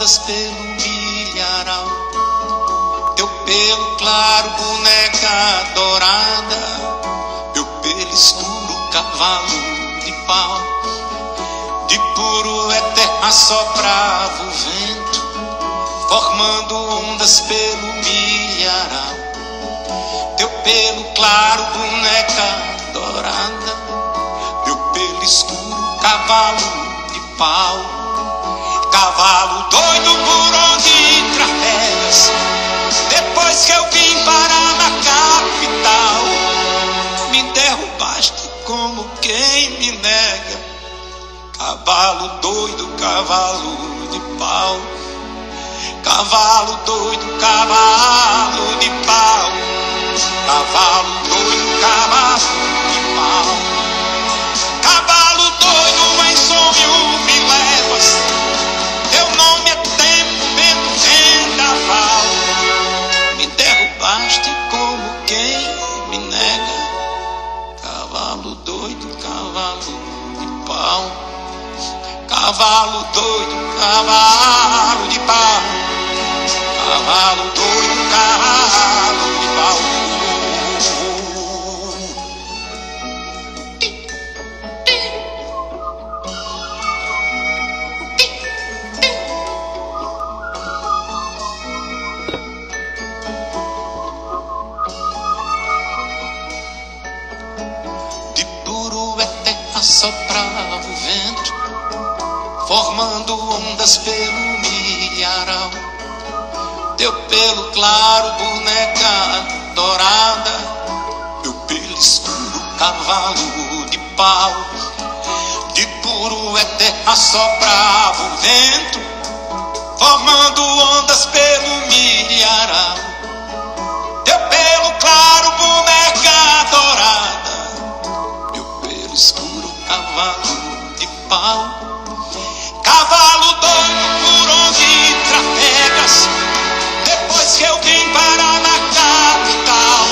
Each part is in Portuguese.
andas pelo milharal, teu pelo claro, boneca dourada, meu pelo escuro, cavalo de pau, de puro é terra soprava o vento, formando ondas pelo milharal. Teu pelo claro, boneca dourada, meu pelo escuro, cavalo de pau, cavalo doido por onde trafegas. Depois que eu vim parar na capital, me derrubaste como quem me nega. Cavalo doido, cavalo de pau, cavalo doido, cavalo de pau, cavalo doido, cavalo de pau, cavalo doido, em sonho me levas. Teu nome é tempo, vento, vendaval. Me derrubaste como quem me nega. Cavalo doido, cavalo de pau, cavalo doido, cavalo de pau, cavalo doido, cavalo de pau. De puro é terra soprava o vento, formando ondas pelo milharal. Teu pelo claro, boneca dourada, meu pelo escuro, cavalo de pau, de puro é terra soprava o vento, formando ondas pelo milharal. Teu pelo claro, boneca dourada, meu pelo escuro, cavalo de pau, cavalo doido por onde trafegas. Depois que eu vim parar na capital,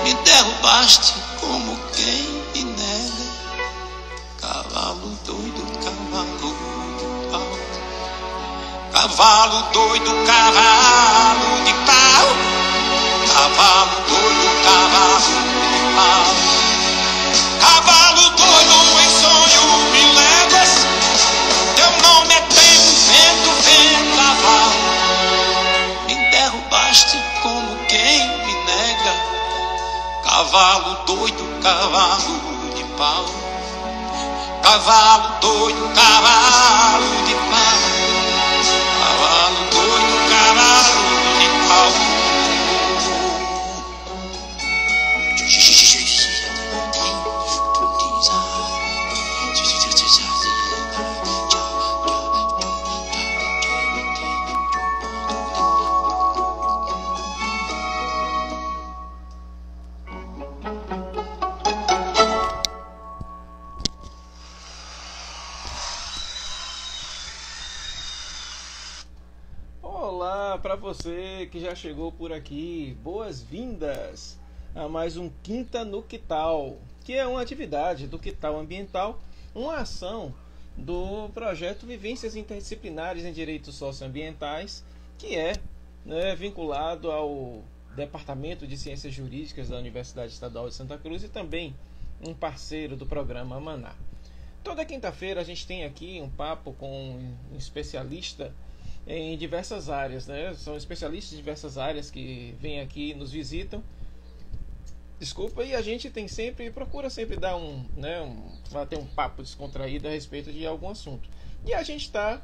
me derrubaste como quem me nega. Cavalo doido, cavalo de pau, cavalo doido, cavalo de pau, cavalo doido, cavalo de pau, cavalo doido, em sonho me levas. Teu nome é tempo, vento, vendaval. Me derrubaste como quem me nega. Cavalo doido, cavalo de pau, cavalo doido, cavalo de pau, cavalo doido, cavalo de pau. Olá para você que já chegou por aqui, boas-vindas a mais um Quinta no Quital, que é uma atividade do Quital Ambiental, uma ação do projeto Vivências Interdisciplinares em Direitos Socioambientais, que é, vinculado ao Departamento de Ciências Jurídicas da Universidade Estadual de Santa Cruz e também um parceiro do programa Maná. Toda quinta-feira a gente tem aqui um papo com um especialista em diversas áreas, São especialistas em diversas áreas que vêm aqui e nos visitam. Desculpa, e a gente procura sempre dar bater um papo descontraído a respeito de algum assunto. E a gente está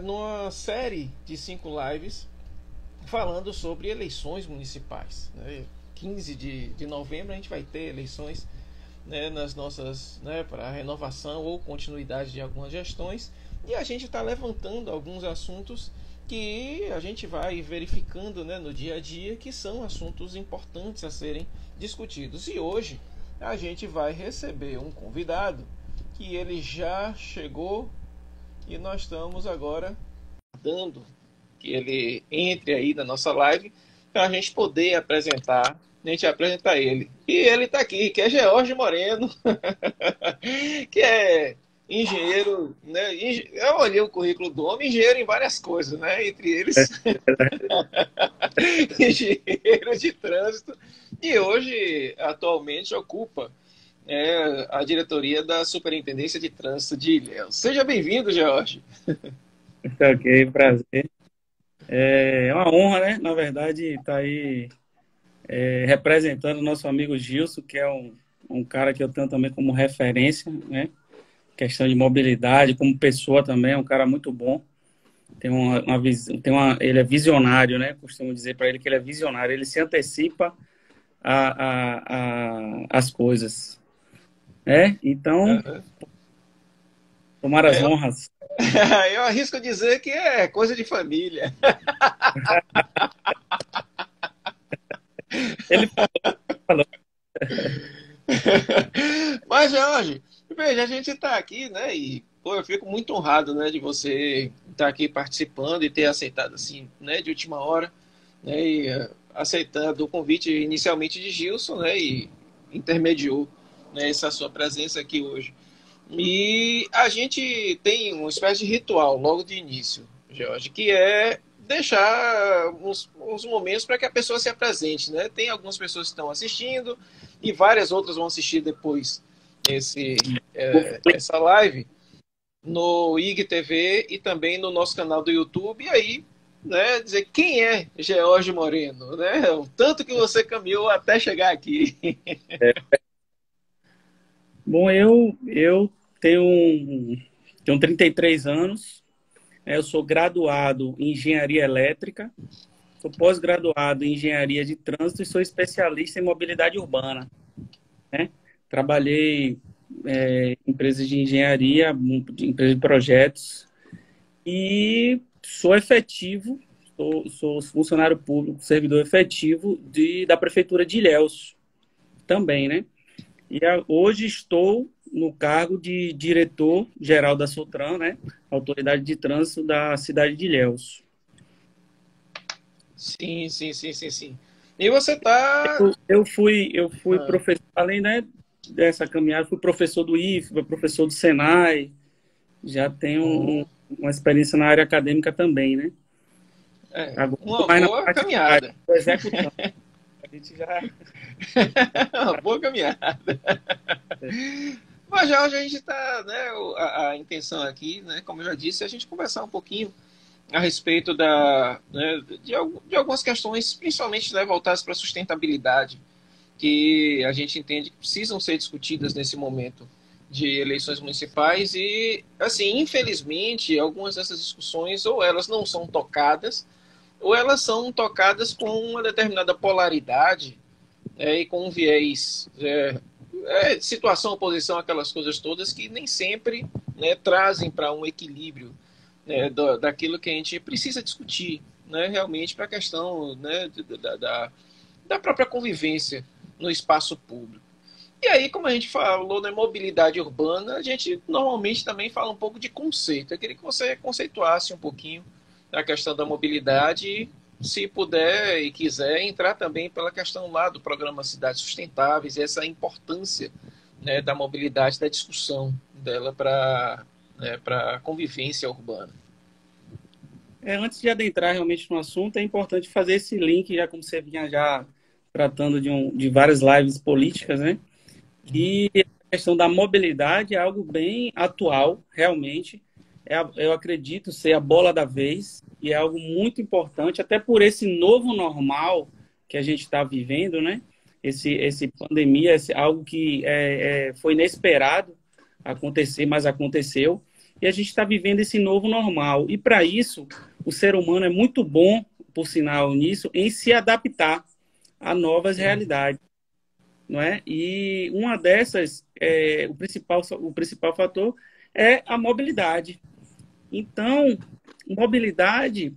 numa série de 5 lives falando sobre eleições municipais. 15 de novembro a gente vai ter eleições, nas nossas, para renovação ou continuidade de algumas gestões. E a gente está levantando alguns assuntos que a gente vai verificando, no dia a dia, que são assuntos importantes a serem discutidos. E hoje a gente vai receber um convidado que ele já chegou e nós estamos agora dando que ele entre aí na nossa live para a gente poder apresentar ele. E ele está aqui, que é George Moreno, que é engenheiro, né? Eu olhei o currículo do homem, engenheiro em várias coisas, né? Entre eles, engenheiro de trânsito, e hoje, atualmente, ocupa a diretoria da Superintendência de Trânsito de Ilhéus. Seja bem-vindo, George. Ok, prazer. É uma honra, né? Na verdade, estar aí representando o nosso amigo Gilson, que é um cara que eu tenho também como referência, né? Questão de mobilidade, como pessoa também, é um cara muito bom. Ele é visionário, né? Costumo dizer para ele que ele é visionário. Ele se antecipa às coisas, né? Então, Uhum. tomar as honras. Eu arrisco dizer que é coisa de família. Ele falou. Mas, Jorge, veja, a gente está aqui, né? E pô, eu fico muito honrado, né, de você estar aqui participando e ter aceitado assim, né, de última hora, né, e aceitando o convite inicialmente de Gilson, né, e intermediou, né, essa sua presença aqui hoje. E a gente tem uma espécie de ritual logo de início, Jorge, que é deixar uns momentos para que a pessoa se apresente, né? Tem algumas pessoas que estão assistindo e várias outras vão assistir depois essa live no IGTV e também no nosso canal do YouTube. E aí, né, dizer quem é George Moreno, né? O tanto que você caminhou até chegar aqui. Bom, eu tenho 33 anos, né? Eu sou graduado em Engenharia Elétrica, sou pós-graduado em Engenharia de Trânsito e sou especialista em mobilidade urbana, né? Trabalhei em empresas de engenharia, empresas de projetos e sou efetivo, sou funcionário público, servidor efetivo da Prefeitura de Ilhéus também, né? E hoje estou no cargo de diretor-geral da Sotran, né? Autoridade de Trânsito da cidade de Ilhéus. Sim, sim, sim, sim, sim. E você está... Eu fui professor, além, né, dessa caminhada, fui professor do IFBA, professor do Senai, já tenho uma experiência na área acadêmica também, né? Agora, uma mais na boa parte caminhada. executando. A gente já... Uma boa caminhada. Mas já hoje a gente está, né, a intenção aqui, né, como eu já disse, é a gente conversar um pouquinho a respeito de algumas questões, principalmente, né, voltadas para a sustentabilidade, que a gente entende que precisam ser discutidas nesse momento de eleições municipais e, assim, infelizmente, algumas dessas discussões ou elas não são tocadas ou elas são tocadas com uma determinada polaridade e com um viés situação, oposição, aquelas coisas todas que nem sempre, né, trazem para um equilíbrio, né, daquilo que a gente precisa discutir, né, realmente para a questão, né, da própria convivência no espaço público. E aí, como a gente falou na mobilidade urbana, a gente normalmente também fala um pouco de conceito. Eu queria que você conceituasse um pouquinho a questão da mobilidade e, se puder e quiser, entrar também pela questão lá do programa Cidades Sustentáveis e essa importância, né, da mobilidade, da discussão dela para a convivência urbana. Antes de adentrar realmente no assunto, é importante fazer esse link, já como você vinha já tratando de várias lives políticas, né? E a questão da mobilidade é algo bem atual, realmente. Eu acredito ser a bola da vez e é algo muito importante, até por esse novo normal que a gente está vivendo, né? Esse pandemia, algo que foi inesperado acontecer, mas aconteceu. E a gente está vivendo esse novo normal. E para isso, o ser humano é muito bom, por sinal nisso, em se adaptar a novas realidades, não é? E uma dessas, o principal fator é a mobilidade. Então, mobilidade,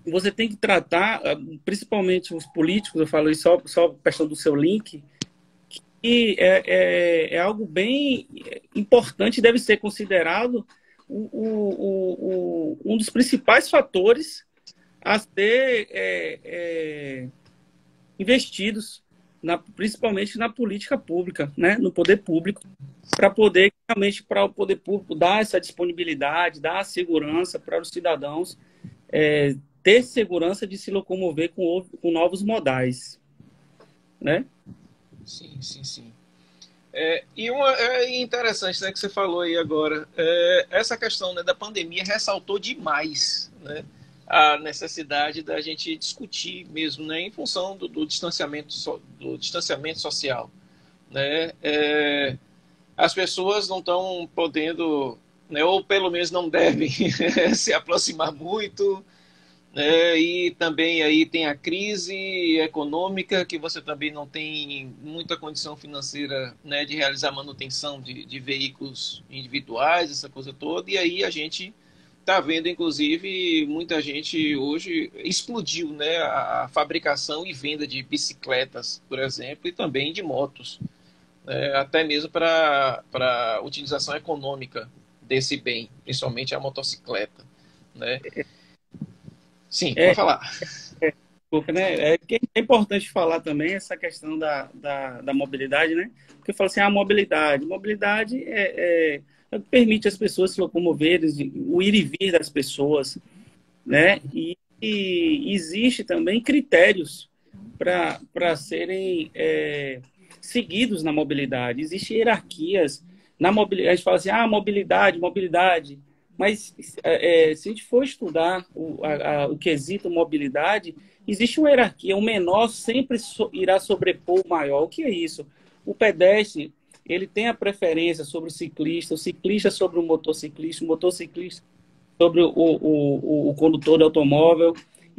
você tem que tratar, principalmente os políticos, eu falo isso só questão do seu link, que é algo bem importante, deve ser considerado um dos principais fatores a ser investidos principalmente na política pública, né? No poder público, para poder realmente para o poder público dar essa disponibilidade, dar a segurança para os cidadãos ter segurança de se locomover com novos modais, né? Sim, sim, sim. É interessante, né, que você falou aí agora. Essa questão, né, da pandemia ressaltou demais, né, a necessidade da gente discutir mesmo, né, em função do distanciamento social, né? As pessoas não estão podendo, né, ou pelo menos não devem se aproximar muito, né, e também aí tem a crise econômica, que você também não tem muita condição financeira, né, de realizar manutenção de veículos individuais, essa coisa toda, e aí a gente está vendo, inclusive, muita gente hoje explodiu, né, a fabricação e venda de bicicletas, por exemplo, e também de motos, até mesmo para utilização econômica desse bem, principalmente a motocicleta, né? Sim, pode É, falar. Desculpa, né? É importante falar também essa questão da mobilidade, né? Porque fala assim, a mobilidade é o que permite as pessoas se locomoverem, o ir e vir das pessoas, né? E existe também critérios para serem seguidos na mobilidade. Existem hierarquias na mobilidade. A gente fala assim, mobilidade. Mas se a gente for estudar o quesito mobilidade, existe uma hierarquia. O menor sempre irá sobrepor o maior. O que é isso? O pedestre, ele tem a preferência sobre o ciclista sobre o motociclista sobre o condutor do automóvel.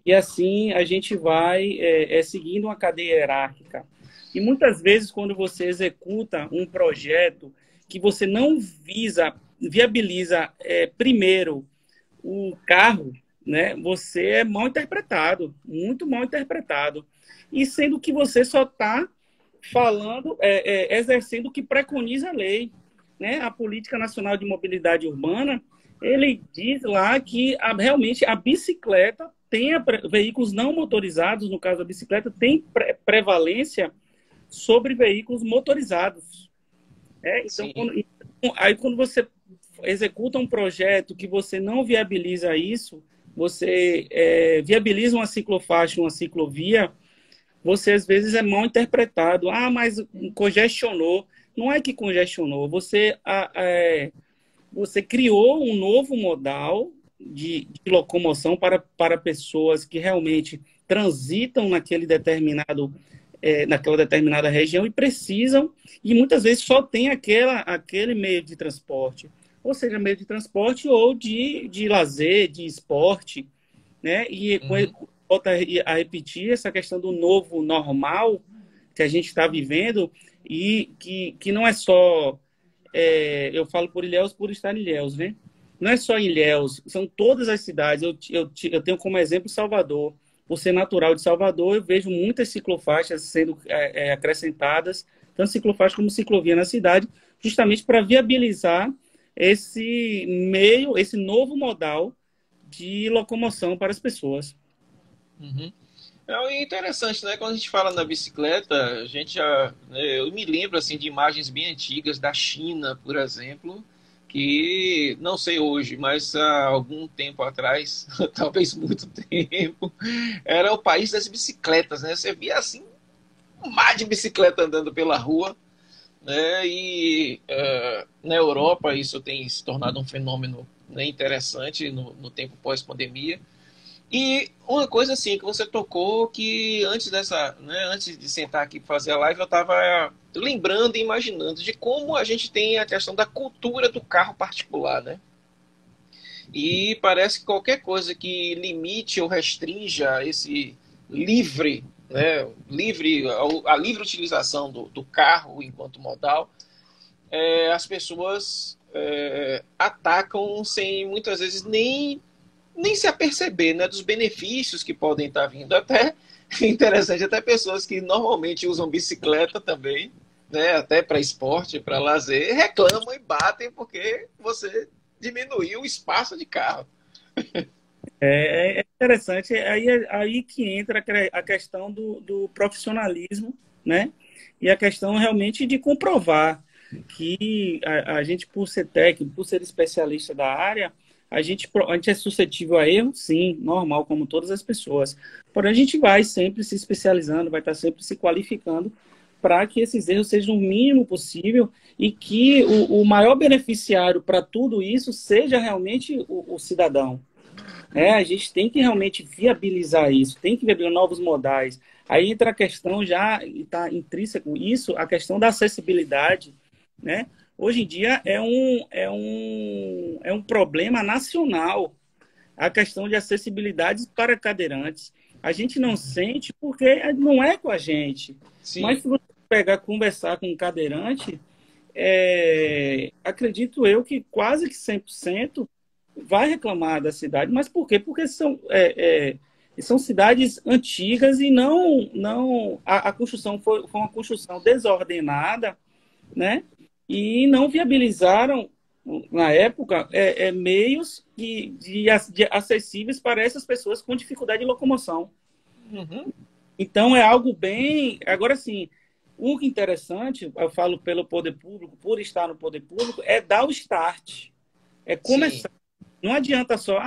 E assim a gente vai seguindo uma cadeia hierárquica. E muitas vezes, quando você executa um projeto que você não viabiliza primeiro o carro, né, você é mal interpretado, muito mal interpretado. E sendo que você só está falando, exercendo o que preconiza a lei, né? A Política Nacional de Mobilidade Urbana, ele diz lá que realmente a bicicleta veículos não motorizados, no caso da bicicleta, tem prevalência sobre veículos motorizados. Então, quando você executa um projeto que você não viabiliza isso, você viabiliza uma ciclofaixa, uma ciclovia, você às vezes é mal interpretado. Mas congestionou. Não é que congestionou, você criou um novo modal de locomoção para pessoas que realmente transitam naquela determinada região e precisam, e muitas vezes só tem aquele meio de transporte, ou seja, meio de transporte ou de lazer, de esporte, né? E volta a repetir essa questão do novo normal que a gente está vivendo e que não é só, eu falo por Ilhéus, por estar em Ilhéus, né? Não é só em Ilhéus, são todas as cidades. Eu tenho como exemplo Salvador. Por ser natural de Salvador, eu vejo muitas ciclofaixas sendo acrescentadas, tanto ciclofaixa como ciclovia na cidade, justamente para viabilizar esse novo modal de locomoção para as pessoas. Uhum. É interessante, né? Quando a gente fala na bicicleta, a gente eu me lembro assim de imagens bem antigas da China, por exemplo, que não sei hoje, mas há algum tempo atrás, talvez muito tempo, era o país das bicicletas, né? Você via assim um mar de bicicleta andando pela rua, né? E na Europa isso tem se tornado um fenômeno, né, interessante no tempo pós-pandemia. E uma coisa assim que você tocou, que antes antes de sentar aqui para fazer a live, eu estava lembrando e imaginando de como a gente tem a questão da cultura do carro particular, né? E parece que qualquer coisa que limite ou restrinja esse livre, né, a livre utilização do carro enquanto modal, as pessoas atacam sem muitas vezes nem se aperceber, né, dos benefícios que podem estar vindo. Até interessante, até pessoas que normalmente usam bicicleta também, né, até para esporte, para lazer, reclamam e batem porque você diminuiu o espaço de carro. É interessante, aí que entra a questão do profissionalismo, né? E a questão realmente de comprovar que a gente, por ser técnico, por ser especialista da área, a gente é suscetível a erro, sim, normal, como todas as pessoas. Porém, a gente vai sempre se especializando, vai estar sempre se qualificando para que esses erros sejam o mínimo possível e que o maior beneficiário para tudo isso seja realmente o cidadão. A gente tem que realmente viabilizar isso, tem que viabilizar novos modais. Aí entra a questão, já está intrínseco isso, a questão da acessibilidade, né? Hoje em dia é um problema nacional a questão de acessibilidade para cadeirantes. A gente não sente porque não é com a gente. Sim. Mas se você pegar, conversar com um cadeirante, acredito eu que quase que 100% vai reclamar da cidade. Mas por quê? Porque são cidades antigas e a construção foi uma construção desordenada, né? E não viabilizaram, na época, meios de acessíveis para essas pessoas com dificuldade de locomoção. Uhum. Então, é algo bem... Agora, sim, o que é interessante, eu falo pelo poder público, por estar no poder público, é dar o start. É começar. Sim. Não adianta só,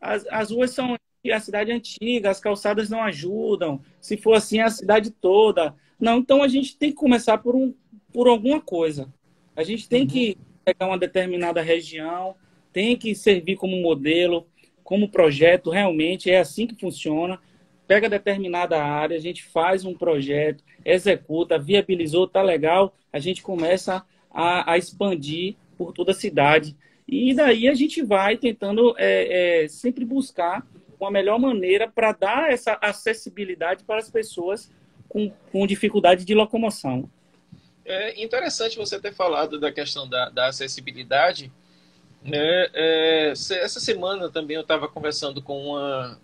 as ruas são a cidade antiga, as calçadas não ajudam, se for assim, a cidade toda. Não, então a gente tem que começar por alguma coisa. A gente tem que pegar uma determinada região, tem que servir como modelo, como projeto, realmente é assim que funciona. Pega determinada área, a gente faz um projeto, executa, viabilizou, tá legal, a gente começa a expandir por toda a cidade. E daí a gente vai tentando sempre buscar uma melhor maneira para dar essa acessibilidade para as pessoas com dificuldade de locomoção. É interessante você ter falado da questão da acessibilidade. Essa semana também eu estava conversando com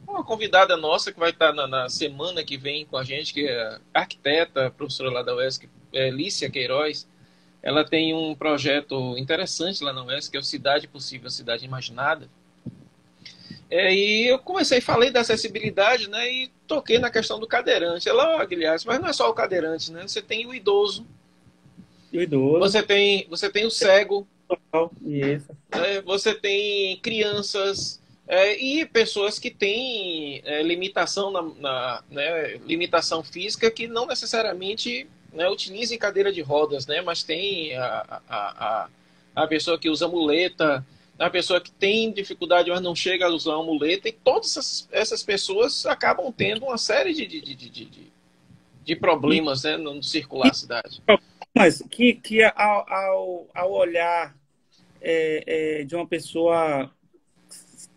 uma convidada nossa que vai estar na semana que vem com a gente, que é arquiteta, professora lá da UESC, Lícia Queiroz. Ela tem um projeto interessante lá na UESC, que é o Cidade Possível, Cidade Imaginada. E eu falei da acessibilidade, né, e toquei na questão do cadeirante. Ela, Guilherme, mas não é só o cadeirante, né? Você tem o idoso. Você tem o cego. Isso. Você tem crianças e pessoas que têm limitação limitação física que não necessariamente utilizem cadeira de rodas, né? Mas tem a pessoa que usa muleta, a pessoa que tem dificuldade, mas não chega a usar uma muleta, e todas essas pessoas acabam tendo uma série de problemas, né, no circular a cidade. Mas que ao olhar de uma pessoa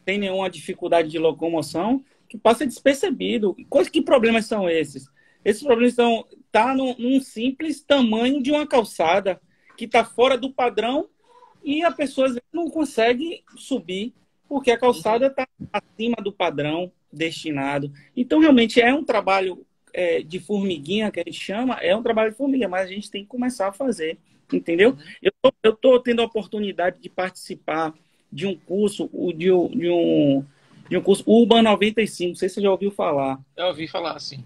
sem nenhuma dificuldade de locomoção, que passa despercebido. Que problemas são esses? Esses problemas tá num simples tamanho de uma calçada que está fora do padrão e a pessoa às vezes não consegue subir porque a calçada está acima do padrão destinado. Então, realmente, é um trabalho de formiguinha, que a gente chama, é um trabalho de formiguinha, mas a gente tem que começar a fazer, entendeu? Eu estou tendo a oportunidade de participar de um curso, de um curso Urban 95, não sei se você já ouviu falar. Eu ouvi falar, sim.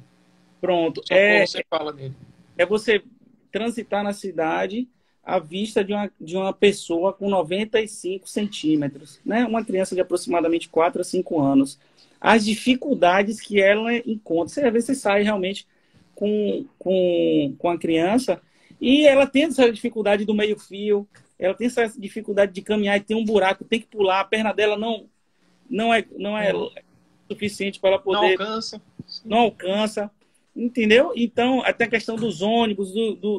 Pronto. Você fala dele. É você transitar na cidade à vista de uma pessoa com 95 centímetros, né? Uma criança de aproximadamente 4 a 5 anos. As dificuldades que ela encontra. Você, às vezes, você sai realmente com a criança e ela tem essa dificuldade do meio-fio, ela tem essa dificuldade de caminhar e tem um buraco, tem que pular, a perna dela não é suficiente para ela poder... Não alcança, entendeu? Então, até a questão dos ônibus,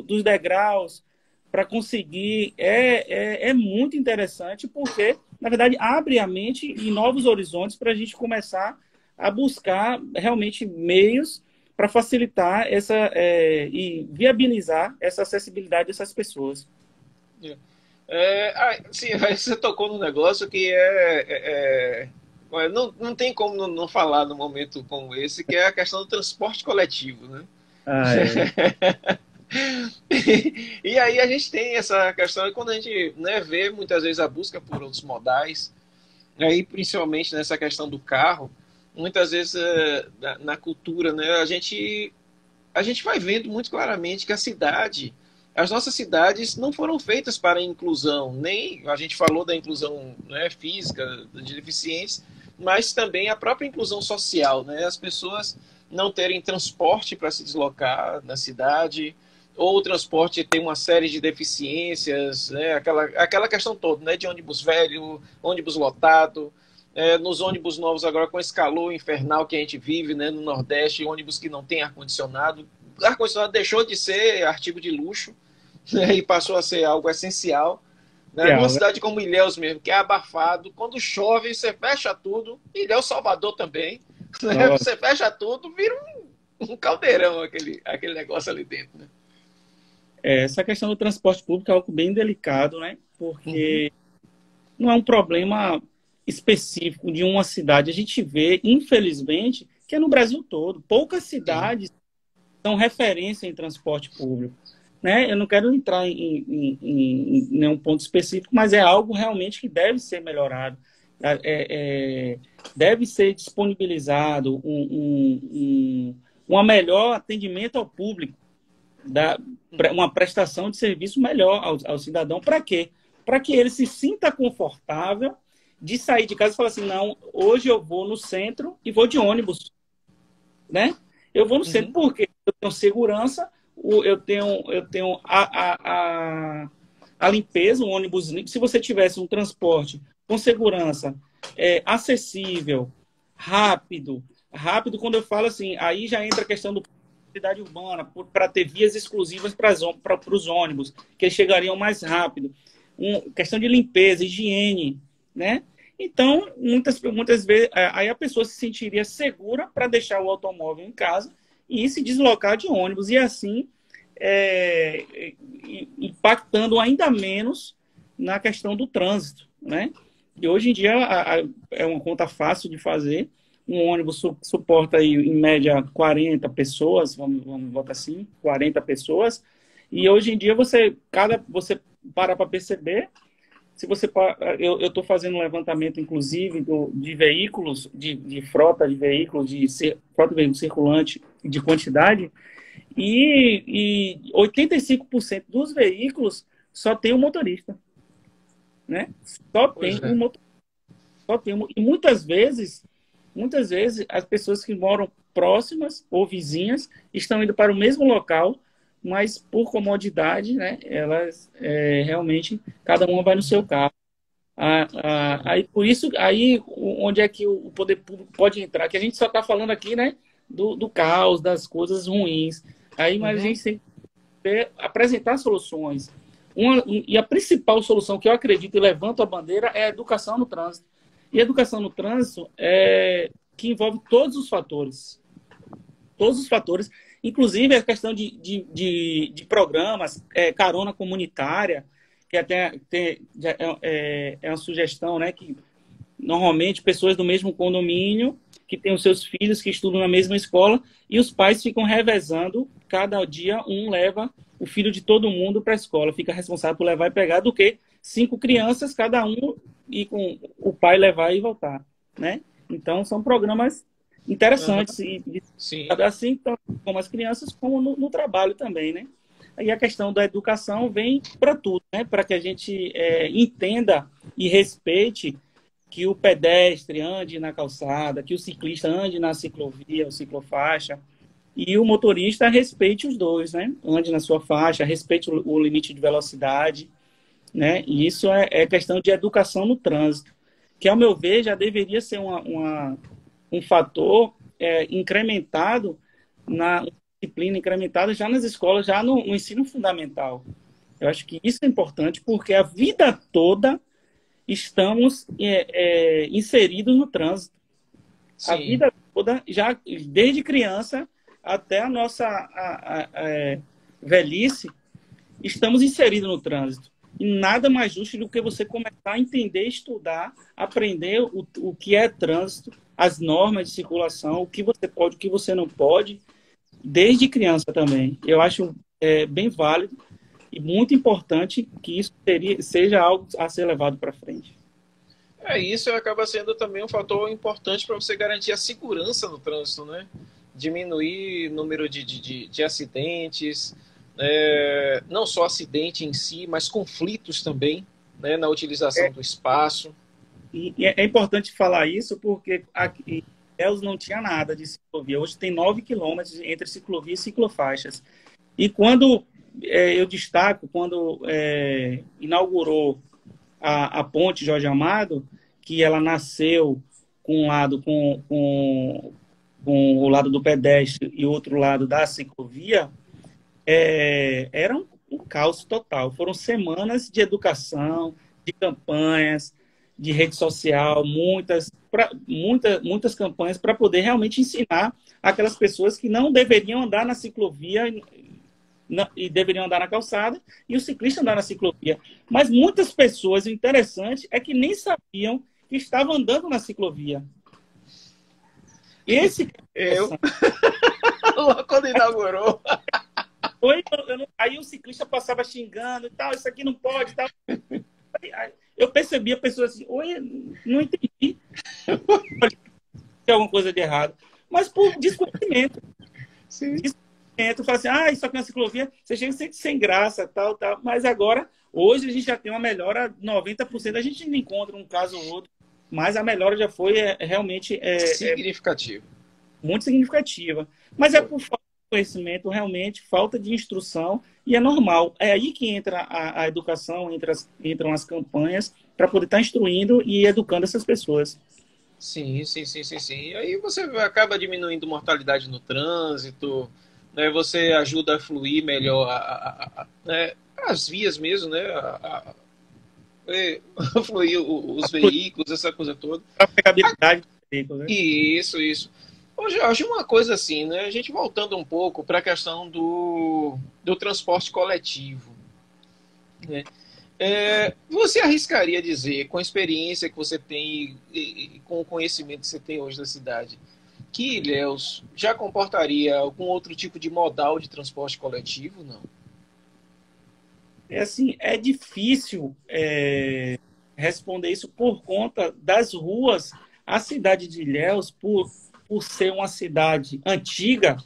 dos degraus, para conseguir, é muito interessante, porque, na verdade, abre a mente e novos horizontes para a gente começar a buscar realmente meios para facilitar e viabilizar essa acessibilidade dessas pessoas. Sim, você tocou num negócio que não tem como não falar num momento como esse, que é a questão do transporte coletivo, né? E aí a gente tem essa questão, e quando a gente vê muitas vezes a busca por outros modais, aí principalmente nessa questão do carro, muitas vezes na cultura, né, a gente a gente vai vendo muito claramente que as nossas cidades não foram feitas para a inclusão, nem a gente falou da inclusão, né, física de deficientes, mas também a própria inclusão social, né? As pessoas não terem transporte para se deslocar na cidade, ou o transporte tem uma série de deficiências, né? Aquela questão toda, né? De ônibus velho, ônibus lotado, nos ônibus novos agora com esse calor infernal que a gente vive, né, no Nordeste, ônibus que não tem ar-condicionado. Ar-condicionado deixou de ser artigo de luxo, né, e passou a ser algo essencial. Né? Numa cidade como Ilhéus mesmo, que é abafado, quando chove você fecha tudo, Ilhéus Salvador também, né? Você fecha tudo, vira um caldeirão aquele negócio ali dentro. Né? Essa questão do transporte público é algo bem delicado, né? Porque não é um problema específico de uma cidade. A gente vê, infelizmente, que é no Brasil todo. Poucas cidades são referência em transporte público. Né? Eu não quero entrar em nenhum ponto específico, mas é algo realmente que deve ser melhorado. Deve ser disponibilizado um melhor atendimento ao público, uma prestação de serviço melhor ao cidadão. Para quê? Para que ele se sinta confortável de sair de casa e falar assim, não, hoje eu vou no centro e vou de ônibus. Né? Eu vou no centro porque eu tenho segurança, eu tenho a limpeza, um ônibus limpo. Se você tivesse um transporte com segurança, acessível, rápido, quando eu falo assim, aí já entra a questão da cidade urbana, para ter vias exclusivas para os ônibus, que eles chegariam mais rápido. Questão de limpeza, higiene, né? Então, muitas vezes, aí a pessoa se sentiria segura para deixar o automóvel em casa e se deslocar de ônibus, e assim impactando ainda menos na questão do trânsito, né? E hoje em dia é uma conta fácil de fazer. Um ônibus suporta aí, em média 40 pessoas, vamos botar assim, 40 pessoas, e hoje em dia você para perceber, se você eu estou fazendo um levantamento, inclusive, de veículos, de frota de veículos, frota de veículo circulante, de quantidade, e 85% dos veículos só tem um motorista. Né? Só tem um motorista. E muitas vezes, as pessoas que moram próximas ou vizinhas estão indo para o mesmo local, mas por comodidade, né, elas realmente, cada uma vai no seu carro. Aí, por isso, onde é que o poder público pode entrar? Que a gente só está falando aqui, né, do caos, das coisas ruins. Mas a gente tem que apresentar soluções. E a principal solução que eu acredito e levanto a bandeira é a educação no trânsito. E a educação no trânsito que envolve todos os fatores. Todos os fatores. Inclusive a questão de programas, carona comunitária, que até é uma sugestão, né, que normalmente pessoas do mesmo condomínio, que têm os seus filhos que estudam na mesma escola, e os pais ficam revezando, cada dia um leva o filho de todo mundo para a escola, fica responsável por levar e pegar, do que 5 crianças, cada um, e com o pai levar e voltar, né? Então, são programas interessantes, assim, tanto como as crianças, como no trabalho também, né? E a questão da educação vem para tudo, né? Para que a gente entenda e respeite que o pedestre ande na calçada, que o ciclista ande na ciclovia, ou ciclofaixa, e o motorista respeite os dois, né? Ande na sua faixa, respeite o limite de velocidade, né? E isso é questão de educação no trânsito, que, ao meu ver, já deveria ser um fator incrementado na disciplina, incrementada já nas escolas, já no ensino fundamental. Eu acho que isso é importante, porque a vida toda estamos inseridos no trânsito. Sim. A vida toda, já desde criança até a nossa velhice, estamos inseridos no trânsito. E nada mais justo do que você começar a entender, estudar, aprender o que é trânsito, as normas de circulação, o que você pode, o que você não pode, desde criança também. Eu acho bem válido e muito importante que isso seja algo a ser levado para frente. Isso acaba sendo também um fator importante para você garantir a segurança no trânsito, né? diminuir o número de acidentes, não só acidente em si, mas conflitos também, né, na utilização do espaço. E é importante falar isso porque aqui em Ilhéus não tinha nada de ciclovia. Hoje tem 9 quilômetros entre ciclovia e ciclofaixas. E quando eu destaco, quando inaugurou a ponte Jorge Amado, que ela nasceu com um lado com o lado do pedestre e outro lado da ciclovia, era um caos total. Foram semanas de educação, de campanhas, de rede social, muitas campanhas para poder realmente ensinar aquelas pessoas que não deveriam andar na ciclovia e deveriam andar na calçada, e o ciclista andar na ciclovia. Mas muitas pessoas, o interessante é que nem sabiam que estavam andando na ciclovia. Logo quando inaugurou. Aí o ciclista passava xingando e tal, isso aqui não pode, tal. Eu percebi a pessoa assim, não entendi. Tem alguma coisa de errado. Mas por desconhecimento. Sim. Fala assim, isso aqui é uma ciclovia, você chega sem graça, tal. Mas agora, hoje a gente já tem uma melhora 90%, a gente ainda encontra um caso ou outro, mas a melhora já foi realmente significativa. Muito significativa. Mas é por falta de conhecimento, realmente, falta de instrução, e é normal. É aí que entra a educação, entram as campanhas, para poder estar instruindo e educando essas pessoas. Sim. Aí você acaba diminuindo mortalidade no trânsito, né? Você ajuda a fluir melhor né? As vias mesmo, né? Fluir os veículos, essa coisa toda. A pegabilidade dos veículos, né? Isso. Ô, Jorge, uma coisa assim, né? A gente voltando um pouco para a questão do transporte coletivo, né? Você arriscaria dizer, com a experiência que você tem e com o conhecimento que você tem hoje da cidade, que Ilhéus já comportaria algum outro tipo de modal de transporte coletivo, não? É difícil responder isso por conta das ruas. A cidade de Ilhéus, por ser uma cidade antiga,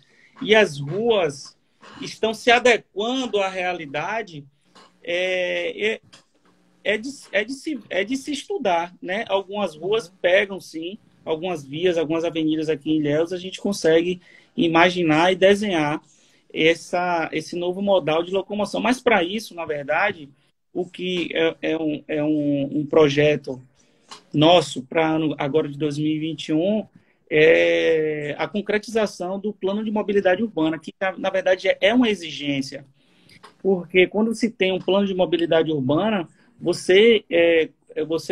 e as ruas estão se adequando à realidade, é de se estudar, né? Algumas ruas pegam, sim, algumas vias, algumas avenidas aqui em Ilhéus, a gente consegue imaginar e desenhar esse novo modal de locomoção. Mas para isso, na verdade, o que é um projeto nosso para ano agora de 2021 é a concretização do plano de mobilidade urbana, que na verdade é uma exigência, porque quando se tem um plano de mobilidade urbana, você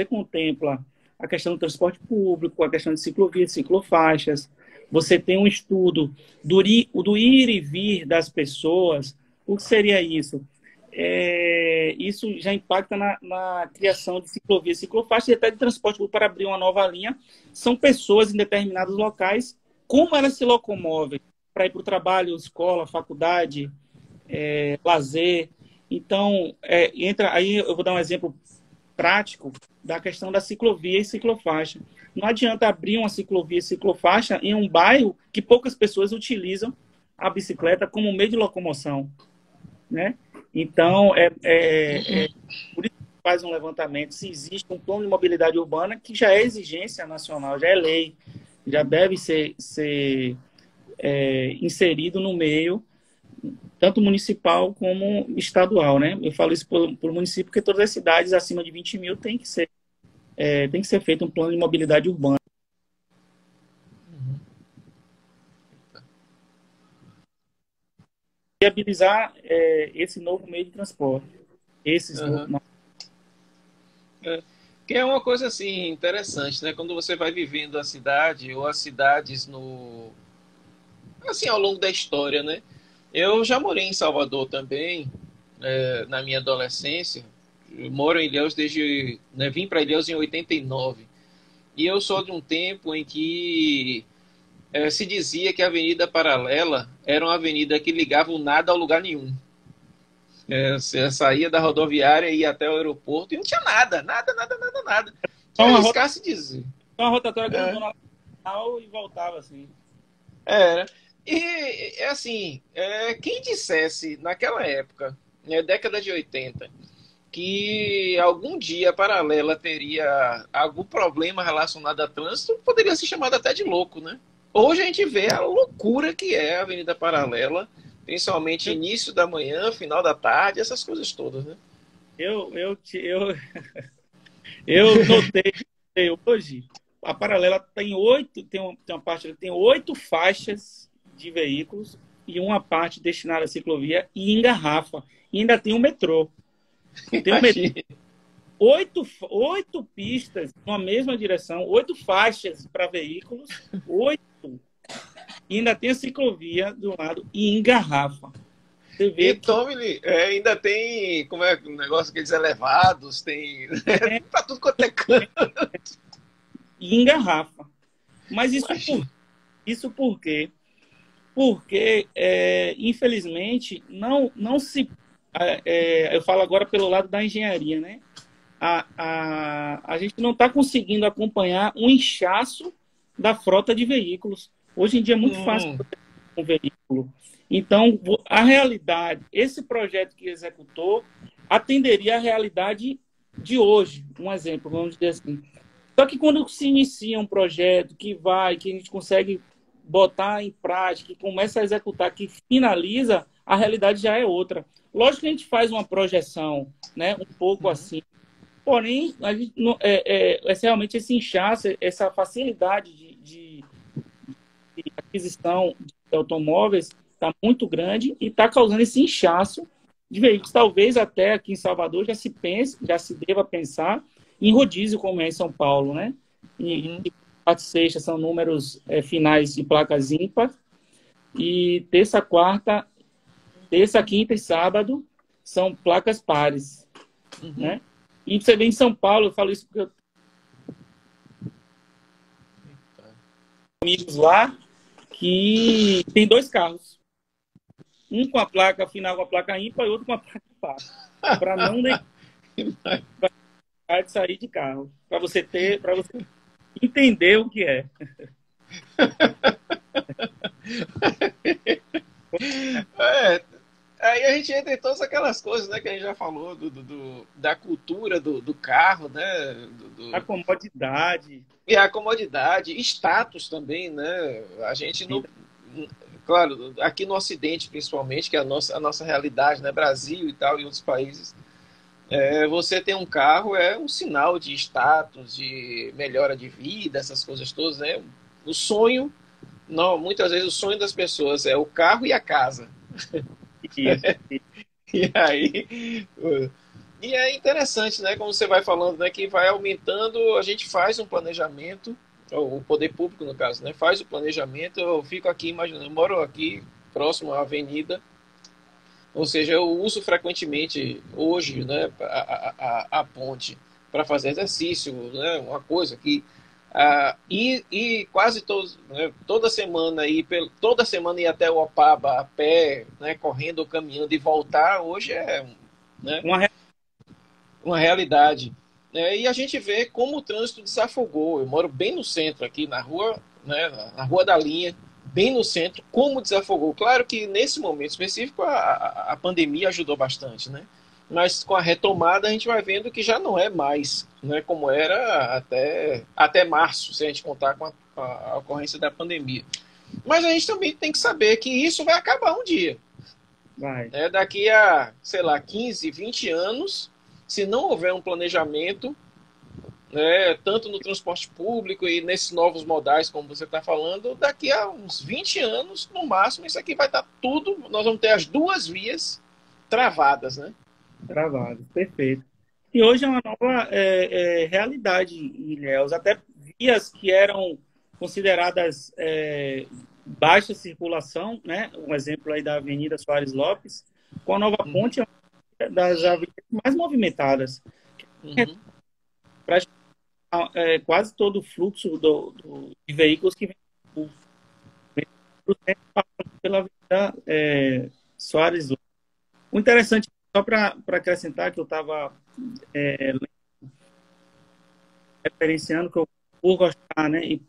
contempla a questão do transporte público, a questão de ciclovia, de ciclofaixas, você tem um estudo do ir e vir das pessoas. O que seria isso? Isso já impacta na criação de ciclovia, ciclofaixas e até de transporte público para abrir uma nova linha. São pessoas em determinados locais, como elas se locomovem para ir para o trabalho, escola, faculdade, lazer. Então, aí eu vou dar um exemplo prático da questão da ciclovia e ciclofaixa. Não adianta abrir uma ciclovia e ciclofaixa em um bairro que poucas pessoas utilizam a bicicleta como meio de locomoção, né? Então, por isso que faz um levantamento se existe um plano de mobilidade urbana que já é exigência nacional, já é lei, já deve ser inserido no meio, tanto municipal como estadual, né? Eu falo isso por município porque todas as cidades acima de 20 mil tem que ser feito um plano de mobilidade urbana. Viabilizar esse novo meio de transporte. Que é uma coisa assim interessante, né? Quando você vai vivendo a cidade ou as cidades assim, ao longo da história, né? Eu já morei em Salvador também, na minha adolescência. Eu moro em Ilhéus vim para Ilhéus em 89. E eu sou de um tempo em que se dizia que a Avenida Paralela era uma avenida que ligava o nada ao lugar nenhum. Você saía da rodoviária e ia até o aeroporto e não tinha nada. Só arriscar-se dizer. Só uma rotatória que não e voltava assim. Era. E, é assim, quem dissesse naquela época, né, década de 80, que algum dia a Paralela teria algum problema relacionado a trânsito, poderia ser chamado até de louco, né? Hoje a gente vê a loucura que é a Avenida Paralela, principalmente início da manhã, final da tarde, essas coisas todas, né? Eu, eu, te- eu, eu notei hoje, a paralela tem tem uma parte, tem 8 faixas de veículos e uma parte destinada à ciclovia e engarrafa. E ainda tem o metrô. Tem o metrô, Imagina. oito pistas numa mesma direção, 8 faixas para veículos, 8. E ainda tem a ciclovia do lado e engarrafa. Você E vê que Tommy, ainda tem, como é o negócio, aqueles elevados, tem é pra tudo quanto é canto. e engarrafa. Mas Imagina. isso por quê? Porque, infelizmente, não se. Eu falo agora pelo lado da engenharia, né? A gente não está conseguindo acompanhar um inchaço da frota de veículos. Hoje em dia é muito fácil Hum, um veículo. Então, a realidade, esse projeto que executou, atenderia à realidade de hoje. Um exemplo, vamos dizer assim. Só que quando se inicia um projeto que a gente consegue botar em prática, que começa a executar, que finaliza, a realidade já é outra. Lógico que a gente faz uma projeção, né, um pouco assim. Porém, a gente realmente esse inchaço, essa facilidade de aquisição de automóveis está muito grande e está causando esse inchaço de veículos. Talvez até aqui em Salvador já se deva pensar em rodízio, como é em São Paulo, né? uhum. E quarta e sexta são números finais de placas ímpar e terça, quinta e sábado são placas pares, Uhum. né? E você vê em São Paulo, eu falo isso porque eu tenho amigos lá que tem 2 carros. Um com a placa final com a placa ímpar e outro com a placa par. Para não deixar de sair de carro. Para você entender o que é. É, aí a gente entra em todas aquelas coisas, né, que a gente já falou, da cultura do carro, né, A comodidade. e a comodidade, status também, né, a gente não, claro, aqui no Ocidente principalmente, que é a nossa realidade, né, Brasil e tal, e outros países, você ter um carro é um sinal de status, de melhora de vida, essas coisas todas, né, o sonho, não, muitas vezes o sonho das pessoas é o carro e a casa. Isso. E aí, e é interessante, né? Como você vai falando, né? Que vai aumentando, a gente faz um planejamento, o poder público, no caso, né? Faz o planejamento. Eu fico aqui imaginando, eu moro aqui próximo à avenida, ou seja, eu uso frequentemente hoje, né? A ponte para fazer exercício, né? Uma coisa que e quase todos, né, toda semana ir até o Opaba a pé, né, correndo ou caminhando e voltar, hoje é, né, Uma, uma realidade. E a gente vê como o trânsito desafogou. Eu moro bem no centro aqui, na rua, né, na Rua da Linha, bem no centro, como desafogou. Claro que nesse momento específico a pandemia ajudou bastante, né? Mas com a retomada a gente vai vendo que já não é mais, né, como era até março, se a gente contar com a ocorrência da pandemia. Mas a gente também tem que saber que isso vai acabar um dia. vai. Daqui a, sei lá, 15, 20 anos, se não houver um planejamento, né, tanto no transporte público e nesses novos modais, como você está falando, daqui a uns 20 anos, no máximo, isso aqui vai estar tudo, nós vamos ter as duas vias travadas, né? Travado. Perfeito. E hoje é uma nova realidade em Ilhéus. Até vias que eram consideradas baixa circulação, né? Um exemplo aí da Avenida Soares Lopes, com a nova Uhum, ponte é uma das avenidas mais movimentadas. uhum. Quase todo o fluxo de veículos que vem do centro passando pela Avenida Soares Lopes. O interessante, só para acrescentar, que eu estava referenciando, que eu, por gostar, né, e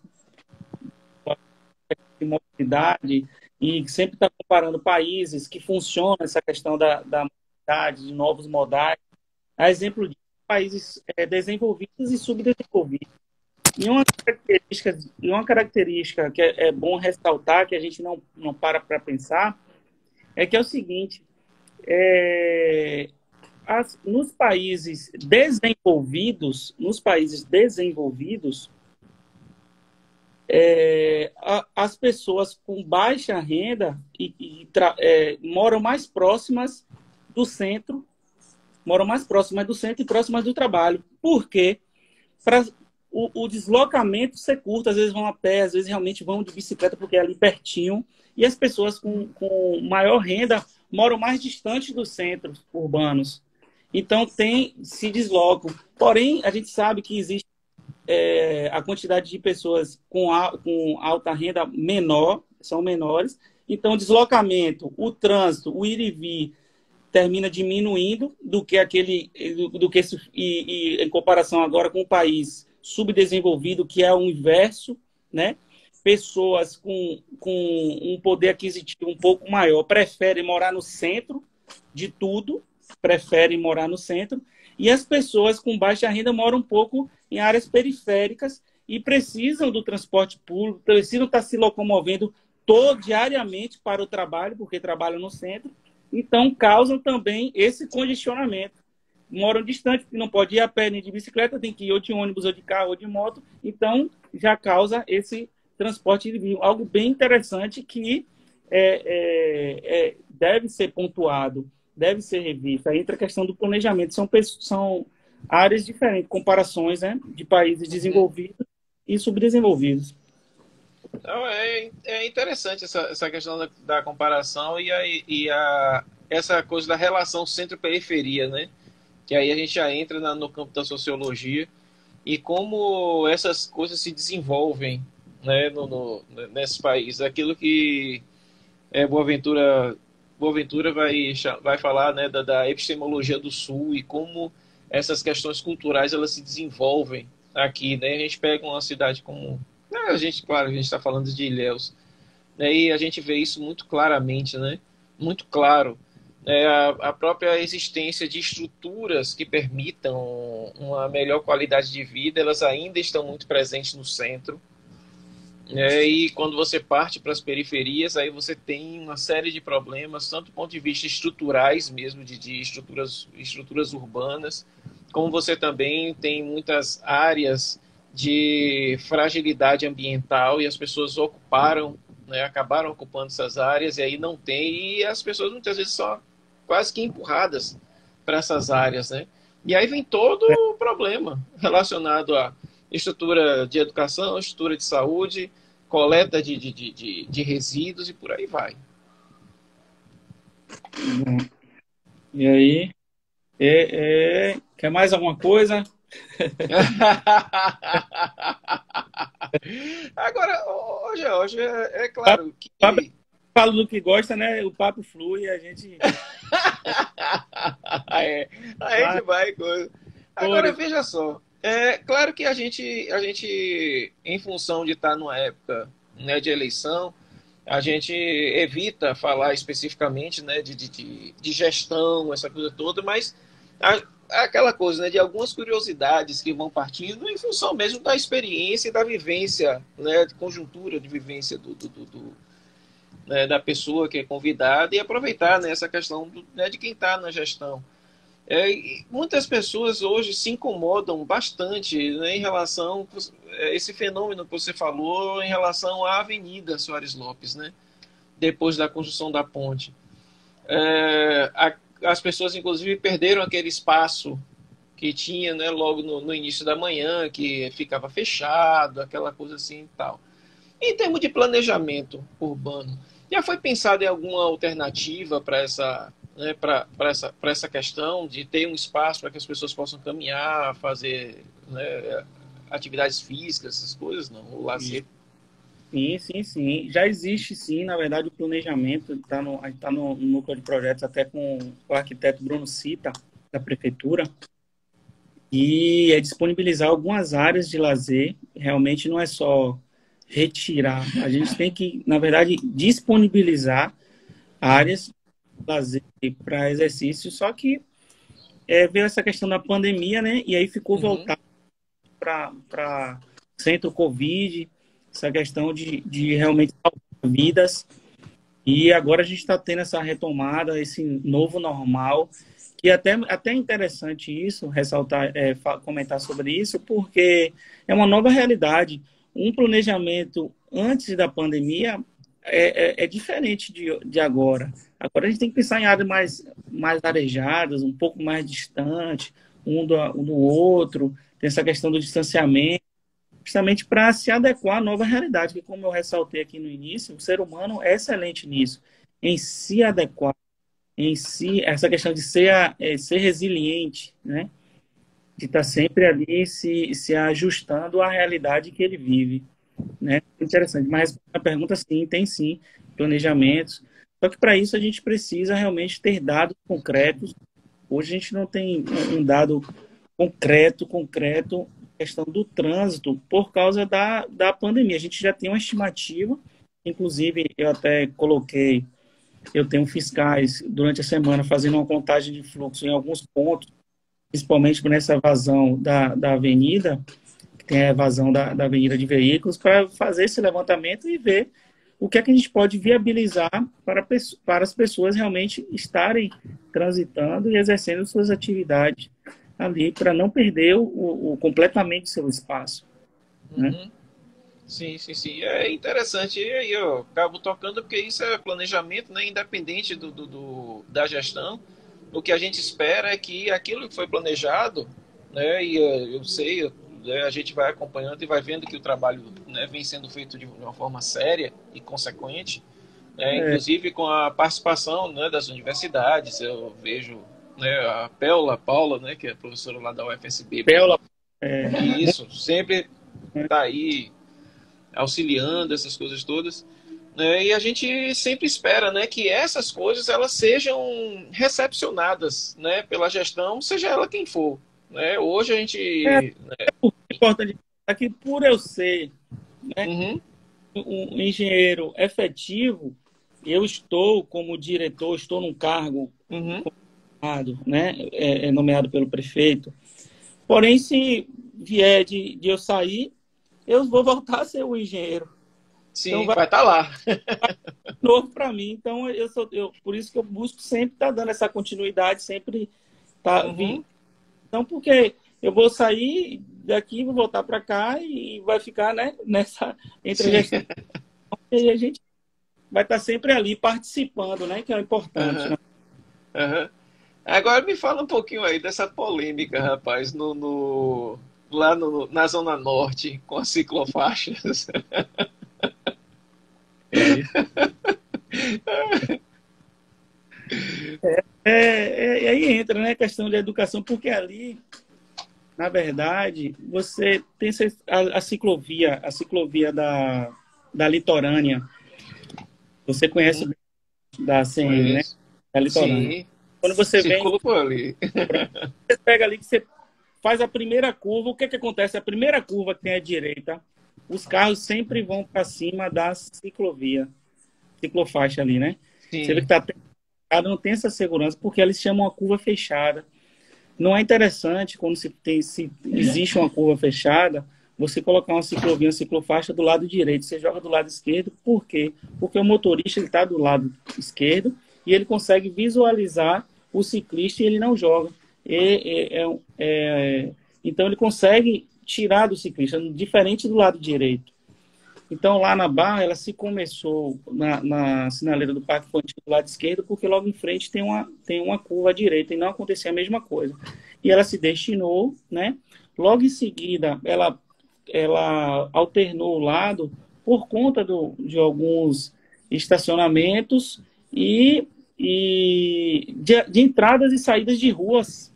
de mobilidade e sempre está comparando países que funcionam essa questão da mobilidade, de novos modais. A exemplo de países desenvolvidos e subdesenvolvidos. E uma característica que é bom ressaltar, que a gente não para pensar, é que é o seguinte, nos países desenvolvidos, as pessoas com baixa renda moram mais próximas do centro, e próximas do trabalho. Por quê? Para o deslocamento ser curto, às vezes vão a pé, às vezes realmente vão de bicicleta porque é ali pertinho, e as pessoas com maior renda moram mais distantes dos centros urbanos. Então, se deslocam. Porém, a gente sabe que existe a quantidade de pessoas com alta renda são menores. Então, o deslocamento, o trânsito, o ir e vir termina diminuindo em comparação agora com o país subdesenvolvido, que é o inverso, né? Pessoas com um poder aquisitivo um pouco maior preferem morar no centro de tudo, e as pessoas com baixa renda moram um pouco em áreas periféricas e precisam do transporte público, precisam estar se locomovendo diariamente para o trabalho, porque trabalham no centro, então causam também esse congestionamento. Moram distantes, não pode ir a pé nem de bicicleta, tem que ir ou de ônibus, ou de carro, ou de moto, então já causa esse transporte de vinho. Algo bem interessante que deve ser pontuado, deve ser revisto. Aí entra a questão do planejamento. São áreas diferentes, comparações, né, de países desenvolvidos e subdesenvolvidos. Então, é interessante essa questão da comparação essa coisa da relação centro-periferia, né? Que aí a gente já entra no campo da sociologia e como essas coisas se desenvolvem, né, nesses países. Aquilo que Boaventura vai falar, né, da epistemologia do Sul e como essas questões culturais elas se desenvolvem aqui, né? A gente pega uma cidade como... a gente está falando de Ilhéus, né, e a gente vê isso muito claramente, né? Muito claro. A própria existência de estruturas que permitam uma melhor qualidade de vida, elas ainda estão muito presentes no centro. E quando você parte para as periferias, aí você tem uma série de problemas, tanto do ponto de vista estruturais mesmo, de estruturas urbanas, como você também tem muitas áreas de fragilidade ambiental e as pessoas acabaram ocupando essas áreas e aí não tem, e as pessoas muitas vezes são quase que empurradas para essas áreas, né? E aí vem todo o problema relacionado à estrutura de educação, estrutura de saúde, coleta de resíduos e por aí vai. E aí, quer mais alguma coisa? Agora, Jorge, é claro que... Fala do que gosta, né? O papo flui e a gente... A gente vai... Agora, veja só. É claro que a gente, em função de estar numa época, né, de eleição, a gente evita falar especificamente, né, de gestão, essa coisa toda, mas aquela coisa, né, de algumas curiosidades que vão partindo em função mesmo da experiência e da vivência, né, de conjuntura de vivência né, da pessoa que é convidada e aproveitar, né, essa questão né, de quem está na gestão. Muitas pessoas hoje se incomodam bastante, né, em relação a esse fenômeno que você falou em relação à Avenida Soares Lopes, né, depois da construção da ponte. As pessoas, inclusive, perderam aquele espaço que tinha, né, logo no início da manhã, que ficava fechado, aquela coisa assim e tal. Em termos de planejamento urbano, já foi pensado em alguma alternativa para essa... né, para essa questão de ter um espaço para que as pessoas possam caminhar, fazer, né, atividades físicas, essas coisas, não? O lazer. Sim. Já existe, sim, na verdade, o planejamento. A gente está no núcleo de projetos até com o arquiteto Bruno Cita, da Prefeitura, e disponibilizar algumas áreas de lazer. Realmente não é só retirar. A gente tem que, na verdade, disponibilizar áreas de lazer para exercício, só que veio essa questão da pandemia, né? E aí ficou voltado para centro Covid, essa questão de realmente salvar vidas. E agora a gente está tendo essa retomada, esse novo normal, que até é interessante isso, ressaltar, comentar sobre isso, porque é uma nova realidade. Um planejamento antes da pandemia é diferente de agora. Agora a gente tem que pensar em áreas mais arejadas, um pouco mais distantes, um do outro, tem essa questão do distanciamento, justamente para se adequar à nova realidade, que como eu ressaltei aqui no início, o ser humano é excelente nisso, em se adequar, em si, essa questão de ser resiliente, né? De estar sempre ali se ajustando à realidade que ele vive, né? Interessante, mas a pergunta sim, tem sim planejamentos, só que para isso a gente precisa realmente ter dados concretos. Hoje a gente não tem um dado concreto, questão do trânsito por causa da pandemia. A gente já tem uma estimativa, inclusive eu até coloquei, eu tenho fiscais durante a semana fazendo uma contagem de fluxo em alguns pontos, principalmente nessa vazão da avenida, que tem a evasão da avenida de veículos, para fazer esse levantamento e ver o que é que a gente pode viabilizar para as pessoas realmente estarem transitando e exercendo suas atividades ali, para não perder completamente o seu espaço. Né? Uhum. Sim, sim, sim. É interessante. E aí eu acabo tocando porque isso é planejamento, né? Independente da gestão. O que a gente espera é que aquilo que foi planejado, né? E eu sei, a gente vai acompanhando e vai vendo que o trabalho, né, vem sendo feito de uma forma séria e consequente, né? Inclusive com a participação, né, das universidades. Eu vejo, né, a Paula, né, que é professora lá da UFSB. Paula, isso, sempre está aí auxiliando essas coisas todas, né? E a gente sempre espera, né, que essas coisas elas sejam recepcionadas, né, pela gestão, seja ela quem for, né? Hoje a gente é importante aqui, por eu ser, né, um engenheiro efetivo, eu estou como diretor, estou num cargo né, nomeado pelo prefeito. Porém, se vier de eu sair, eu vou voltar a ser o engenheiro. Sim, então vai estar lá. Novo para mim. Então, por isso que eu busco sempre estar dando essa continuidade, sempre estar vindo. Então, porque eu vou sair daqui, vou voltar para cá e vai ficar, né, nessa entre a gestão. E a gente vai estar sempre ali participando, né, que é o importante. Né? Agora me fala um pouquinho aí dessa polêmica, rapaz, lá na Zona Norte, com as ciclofaixas. Aí entra, né, a questão da educação, porque ali, na verdade, você tem a ciclovia da litorânea. Você conhece da CM, né? Da litorânea. Sim. Quando você vem, por ali. você pega ali que você faz a primeira curva, o que acontece? A primeira curva que tem à direita, os carros sempre vão para cima da ciclofaixa ali, né? Sim. Você vê que não tem essa segurança, porque eles chamam a curva fechada. Não é interessante quando se existe uma curva fechada, você colocar uma ciclovia, uma ciclofaixa do lado direito, você joga do lado esquerdo, por quê? Porque o motorista está do lado esquerdo e ele consegue visualizar o ciclista e ele não joga. Então ele consegue tirar do ciclista, diferente do lado direito. Então lá na Barra, ela se começou na sinaleira do Parque Infantil do lado esquerdo, porque logo em frente tem uma curva à direita e não acontecia a mesma coisa. E ela se destinou, né? Logo em seguida, ela alternou o lado por conta de alguns estacionamentos e de entradas e saídas de ruas.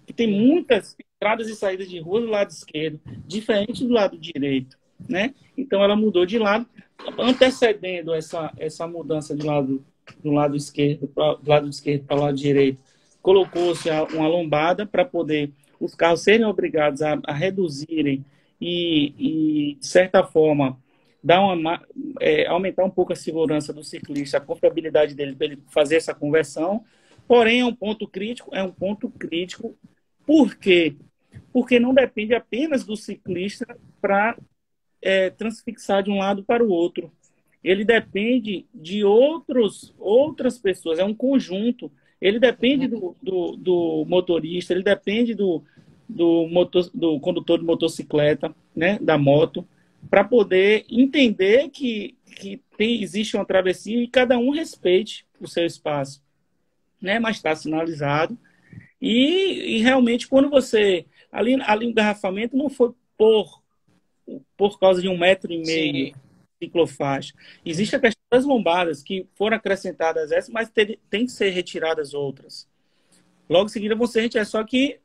Que tem muitas entradas e saídas de ruas do lado esquerdo, diferente do lado direito, né? Então ela mudou de lado, antecedendo essa mudança do lado esquerdo para o lado direito. Colocou-se uma lombada para poder os carros serem obrigados a reduzirem e, de certa forma, dar aumentar um pouco a segurança do ciclista, a confiabilidade dele para ele fazer essa conversão. Porém, é um ponto crítico. Por quê? Porque não depende apenas do ciclista para transfixar de um lado para o outro. Ele depende de outras pessoas, é um conjunto. Ele depende do motorista, ele depende do condutor de motocicleta, né, da moto, para poder entender que existe uma travessia e cada um respeite o seu espaço, né, mas está sinalizado. E realmente, quando você... Ali o engarrafamento não foi por causa de 1,5 m ciclofaixa. Existe a questão das lombadas, que foram acrescentadas essas, mas tem que ser retiradas outras. Logo em seguida vão ser retiradas. Só que,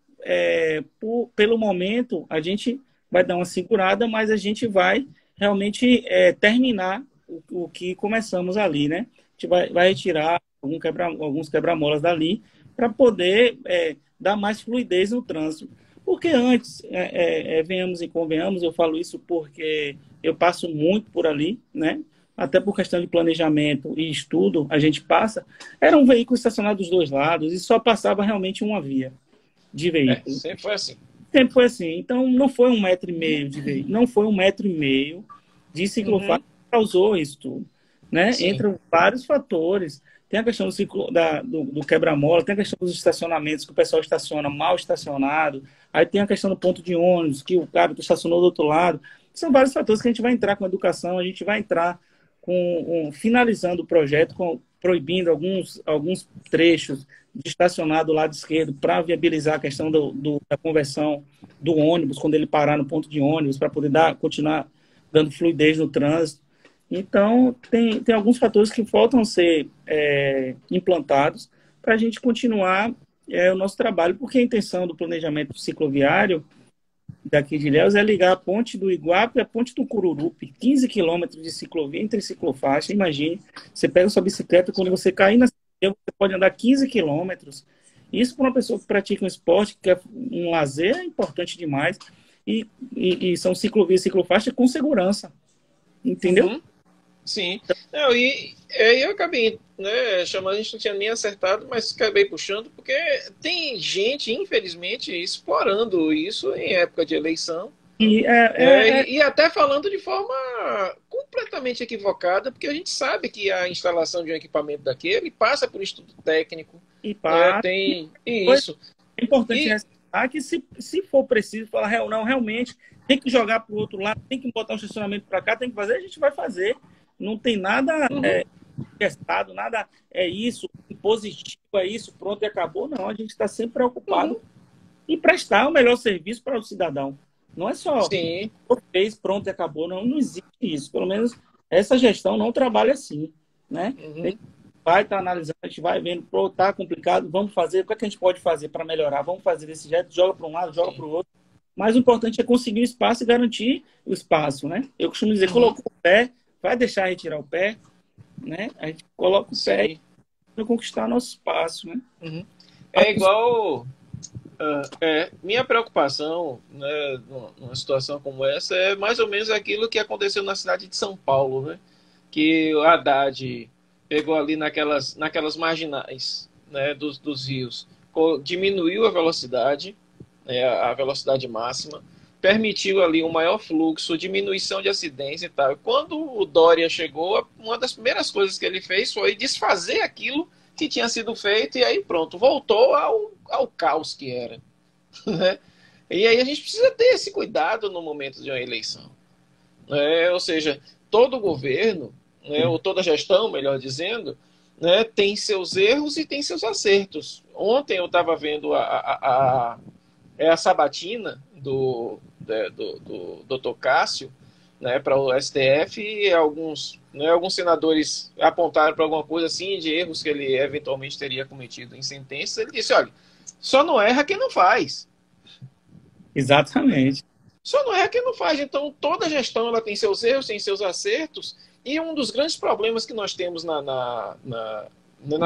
pelo momento, a gente vai dar uma segurada, mas a gente vai realmente terminar o que começamos ali, né? A gente vai retirar alguns quebra-molas dali para poder dar mais fluidez no trânsito. Porque antes, venhamos e convenhamos, eu falo isso porque eu passo muito por ali, né? Até por questão de planejamento e estudo, a gente passa. Era um veículo estacionado dos dois lados e só passava realmente uma via de veículo. Sempre foi assim. Sempre foi assim. Então, não foi 1,5 m de veículo, não foi 1,5 m de ciclofaixa que causou isso tudo, né? Entram vários fatores. Tem a questão do quebra-mola, tem a questão dos estacionamentos, que o pessoal estaciona mal estacionado. Aí tem a questão do ponto de ônibus, que o cara estacionou do outro lado. São vários fatores que a gente vai entrar com a educação, a gente vai entrar finalizando o projeto, proibindo alguns trechos de estacionar do lado esquerdo para viabilizar a questão da conversão do ônibus, quando ele parar no ponto de ônibus, para poder continuar dando fluidez no trânsito. Então, tem alguns fatores que faltam ser implantados para a gente continuar o nosso trabalho, porque a intenção do planejamento cicloviário daqui de Ilhéus é ligar a ponte do Iguape e a ponte do Cururupi, 15 quilômetros de ciclovia entre ciclofaixa. Imagine, você pega sua bicicleta, quando você cair na ciclovia, você pode andar 15 quilômetros. Isso para uma pessoa que pratica um esporte, que quer um lazer, é importante demais. E são ciclovias e ciclofaixa com segurança. Entendeu? Sim. Não, e eu acabei chamando, a gente não tinha nem acertado, mas acabei puxando, porque tem gente, infelizmente, explorando isso em época de eleição. E até falando de forma completamente equivocada, porque a gente sabe que a instalação de um equipamento daquele passa por estudo técnico. Tem isso. É importante ressaltar que se for preciso falar, não, realmente tem que jogar para o outro lado, tem que botar um estacionamento para cá, tem que fazer, a gente vai fazer. Não tem nada testado, nada isso, positivo, isso, pronto e acabou. Não, a gente está sempre preocupado em prestar o melhor serviço para o cidadão. Não é só fez, pronto e acabou. Não existe isso. Pelo menos essa gestão não trabalha assim, né? A gente vai estar analisando, a gente vai vendo, está complicado, vamos fazer, o que a gente pode fazer para melhorar? Vamos fazer desse jeito, joga para um lado, joga para o outro. Mas o importante é conseguir o espaço e garantir o espaço, né? Eu costumo dizer, colocou o pé, vai deixar retirar o pé, né? A gente coloca o pé para conquistar nosso espaço, né? É igual... minha preocupação, né, numa situação como essa é mais ou menos aquilo que aconteceu na cidade de São Paulo, né? Que o Haddad pegou ali naquelas marginais, né, dos rios, diminuiu a velocidade máxima, permitiu ali um maior fluxo, diminuição de acidentes e tal. Quando o Dória chegou, uma das primeiras coisas que ele fez foi desfazer aquilo que tinha sido feito e aí pronto, voltou ao caos que era. Né? E aí a gente precisa ter esse cuidado no momento de uma eleição. Ou seja, todo governo, ou toda gestão, melhor dizendo, tem seus erros e tem seus acertos. Ontem eu estava vendo a sabatina do Dr. Cássio, para o STF, e alguns senadores apontaram para alguma coisa assim de erros que ele eventualmente teria cometido em sentença. Ele disse, olha, só não erra quem não faz. Exatamente. Só não erra quem não faz. Então, toda gestão ela tem seus erros, tem seus acertos, e um dos grandes problemas que nós temos na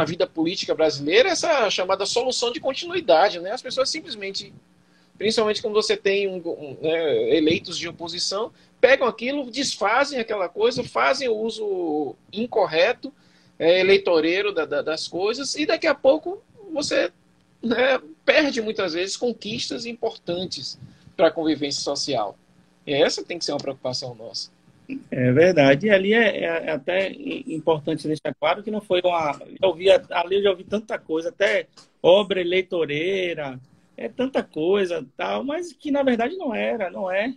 vida política brasileira é essa chamada solução de continuidade. Né? As pessoas simplesmente, principalmente quando você tem eleitos de oposição, pegam aquilo, desfazem aquela coisa, fazem o uso incorreto, eleitoreiro das coisas, e daqui a pouco você, né, perde muitas vezes conquistas importantes para a convivência social. E essa tem que ser uma preocupação nossa. É verdade. E ali é até importante deixar claro que não foi uma. Ali eu já ouvi tanta coisa, até obra eleitoreira, tanta coisa, tal, mas que na verdade não era, não é.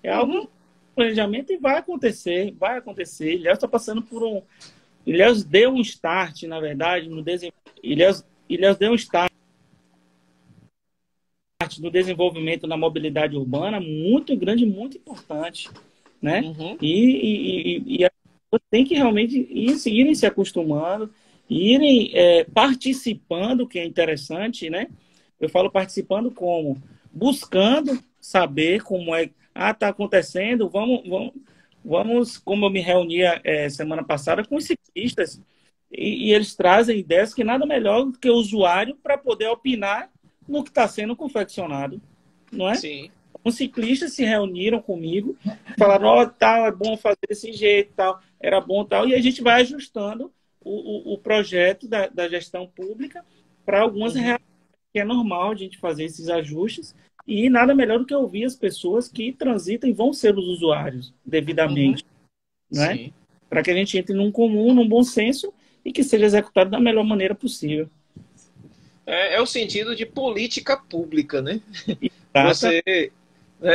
É algo planejamento e vai acontecer, vai acontecer. Ilhéus está passando por um. Ilhéus deu um start, na verdade, no Ilhéus deu um start no desenvolvimento na mobilidade urbana muito grande, muito importante, né? E as pessoas têm que realmente irem se acostumando, irem participando, que é interessante, né? Eu falo participando como? Buscando saber como é. Está acontecendo, vamos, como eu me reunia semana passada com os ciclistas, e eles trazem ideias que nada melhor do que o usuário para poder opinar no que está sendo confeccionado, não é? Sim. Os ciclistas se reuniram comigo, falaram, tal, é bom fazer desse jeito, tal, era bom, tal, e a gente vai ajustando o projeto da gestão pública para algumas realidades, que é normal a gente fazer esses ajustes, e nada melhor do que ouvir as pessoas que transitam e vão ser os usuários devidamente, né? Para que a gente entre num comum, num bom senso e que seja executado da melhor maneira possível. É o sentido de política pública, né? Exato.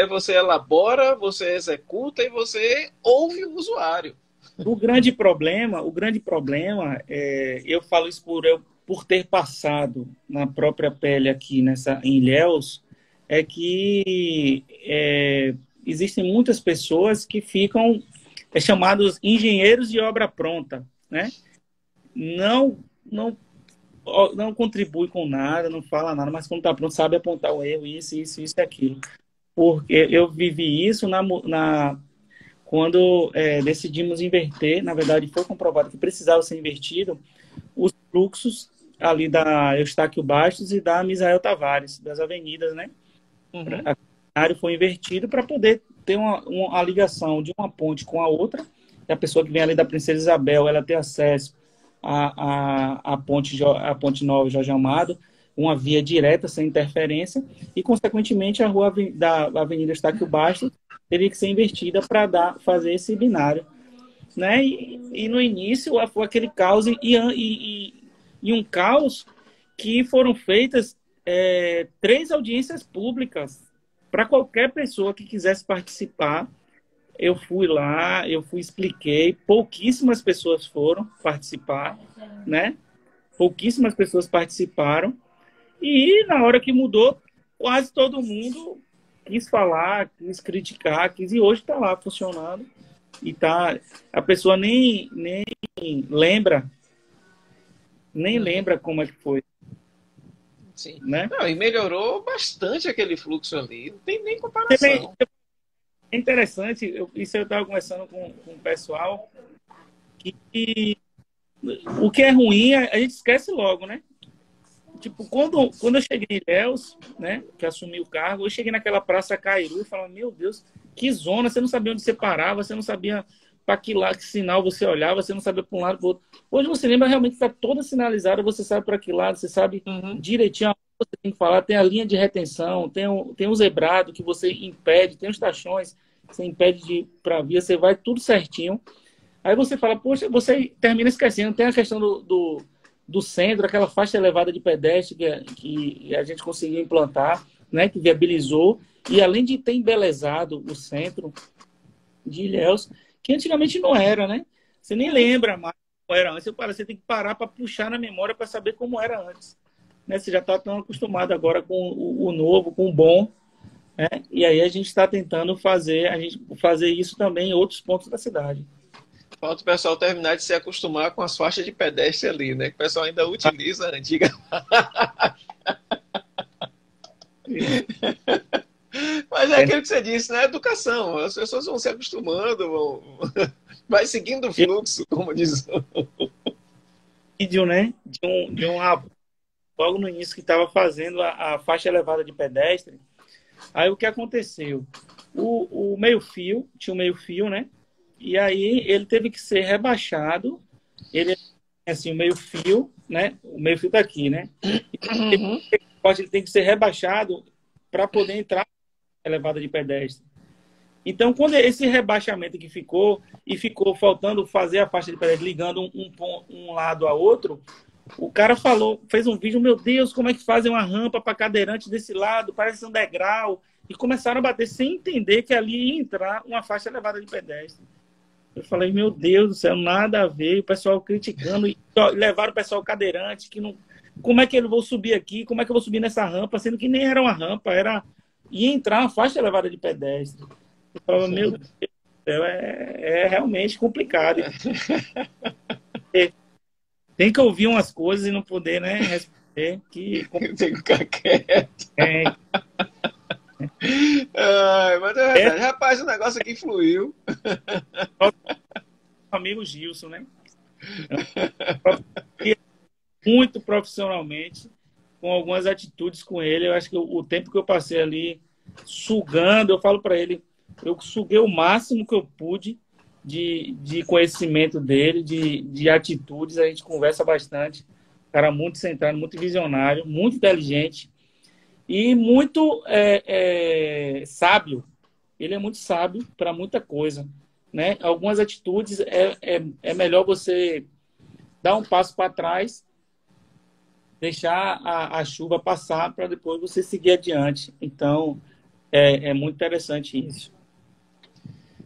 Você elabora, você executa e você ouve o usuário. O grande problema, eu falo isso por ter passado na própria pele aqui em Ilhéus, é que existem muitas pessoas que ficam chamados engenheiros de obra pronta, né? Não contribui com nada, não fala nada, mas quando está pronto sabe apontar o erro, isso e aquilo. Porque eu vivi isso quando decidimos inverter, na verdade foi comprovado que precisava ser invertido os fluxos ali da Eustáquio Bastos e da Misael Tavares, das avenidas, né? A área foi invertido para poder ter uma ligação de uma ponte com a outra, e a pessoa que vem ali da Princesa Isabel, ela ter acesso à ponte Nova Jorge Amado, uma via direta, sem interferência, e, consequentemente, a rua da Avenida Eustáquio Bastos teria que ser invertida para fazer esse binário, né? E no início foi aquele caos, e um caos que foram feitas 3 audiências públicas para qualquer pessoa que quisesse participar. Eu fui lá, expliquei, pouquíssimas pessoas foram participar, né? Pouquíssimas pessoas participaram, e na hora que mudou, quase todo mundo quis falar, quis criticar, e hoje está lá funcionando, e a pessoa nem lembra como é que foi. Sim. Né? Não, e melhorou bastante aquele fluxo ali, não tem nem comparação. É interessante, isso eu estava conversando com o pessoal, que o que é ruim a gente esquece logo, né? Tipo, quando eu cheguei em Ilhéus, né, que assumi o cargo, eu cheguei naquela Praça Cairu e falava, meu Deus, que zona, você não sabia onde você parava, você não sabia para que sinal você olhava, você não sabia para um lado para o outro. Hoje você lembra realmente que está toda sinalizada, você sabe para que lado, você sabe direitinho onde você tem que falar, tem a linha de retenção, tem o zebrado que você impede, tem os tachões que você impede de ir para a via, você vai tudo certinho. Aí você fala, poxa, você termina esquecendo, tem a questão do centro, aquela faixa elevada de pedestre que a gente conseguiu implantar, né, que viabilizou, e além de ter embelezado o centro de Ilhéus, que antigamente não era, né? Você nem lembra mais como era antes. Você tem que parar para puxar na memória para saber como era antes. Né? Você já está tão acostumado agora com o novo, com o bom, né? E aí a gente está tentando fazer isso também em outros pontos da cidade. Falta o pessoal terminar de se acostumar com as faixas de pedestre ali, né? Que o pessoal ainda utiliza a antiga. Mas é aquilo que você disse, né? Educação. As pessoas vão se acostumando, vai seguindo o fluxo, como diz. Vídeo, né? De um logo no início que estava fazendo a faixa elevada de pedestre. Aí o que aconteceu? o meio-fio, tinha o meio-fio, né? E aí ele teve que ser rebaixado. Ele, assim, o meio-fio, né? O meio-fio tá aqui, né? Uhum. Ele tem que ser rebaixado para poder entrar na elevada de pedestre. Então, quando esse rebaixamento que ficou, e ficou faltando fazer a faixa de pedestre ligando um lado a outro, o cara falou, fez um vídeo, meu Deus, como é que fazem uma rampa para cadeirante desse lado, parece um degrau, e começaram a bater sem entender que ali ia entrar uma faixa elevada de pedestre. Eu falei, meu Deus do céu, nada a ver, o pessoal criticando, e levaram o pessoal cadeirante, que não... Como é que eu vou subir aqui? Como é que eu vou subir nessa rampa? Sendo que nem era uma rampa, ia entrar uma faixa elevada de pedestre. Eu falava, meu Deus do céu, é realmente complicado. Tem que ouvir umas coisas e não poder, né, responder. Tem que ficar quieto. Mas é verdade. Rapaz, o negócio aqui fluiu. Amigo Gilson, né? Muito profissionalmente, com algumas atitudes com ele. Eu acho que o tempo que eu passei ali sugando, eu falo para ele, eu suguei o máximo que eu pude de conhecimento dele, de atitudes. A gente conversa bastante. Cara muito centrado, muito visionário, muito inteligente e muito sábio. Ele é muito sábio para muita coisa, né? Algumas atitudes é melhor você dar um passo para trás, deixar a chuva passar para depois você seguir adiante. Então, é muito interessante isso.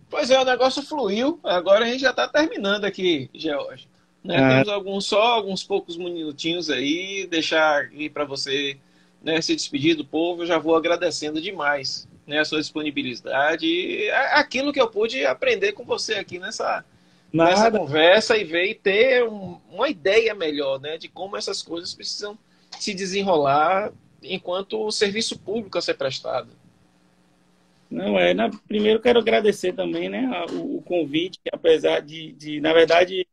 Pois é, o negócio fluiu. Agora a gente já está terminando aqui, George. Né? Temos alguns poucos minutinhos aí, deixar aí para você, né, se despedir do povo. Eu já vou agradecendo demais, né, a sua disponibilidade e aquilo que eu pude aprender com você aqui nessa conversa e ver e ter uma ideia melhor, né, de como essas coisas precisam se desenrolar enquanto o serviço público a ser prestado. Não, primeiro quero agradecer também, né, o convite, apesar de, na verdade,